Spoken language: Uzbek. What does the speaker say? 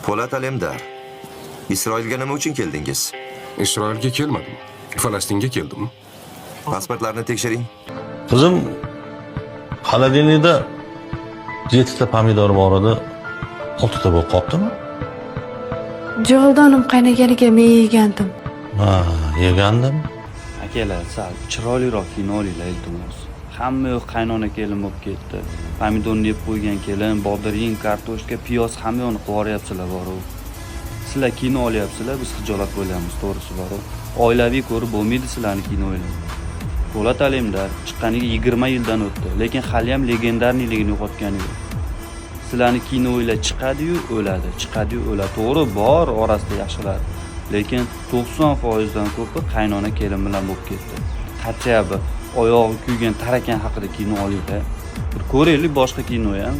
Po'lat Alemdar. Isroilga nima uchun keldingiz? Isroilga kelmadim. Falastinga keldim. Pasportlarni tekshiring. Qizim, xolodilnikda 7 ta pomidor bor edi. 6 ta bo'lib qolibdimi? Jig'ildonim qaynaganiga men yegandim. Ha, yegandim. Akalar, sal chiroyliroq kino olinglar iltimos. Hamma yoq qaynona kelin bo'lib ketdi. Pomidorni yeb qo'ygan kelin, bodring, kartoshka, piyoz hamma yoqni qivoryapsizlar boru. Sizlar kino olyapsizlar, biz xijolat bo'lyapmiz, to'g'risi boru. Oilaviy ko'rib bo'lmaydi sizlarni kinoinglarni. Po'lat Alemdar chiqqaniga 20 yildan o'tdi, lekin hali ham legendarniligini yo'qotgani yo'q. Sizlarni kinoinglar chiqadi-yu o'ladi, chiqadi-yu o'ladi. To'g'ri, bor orasida yaxshilar, lekin 90% dan ko'pi qaynona kelin bilan bo'lib ketdi. Qachon oyog'i kuygan tarakan haqida kino olinglar. Bir ko'raylik boshqa kino ham.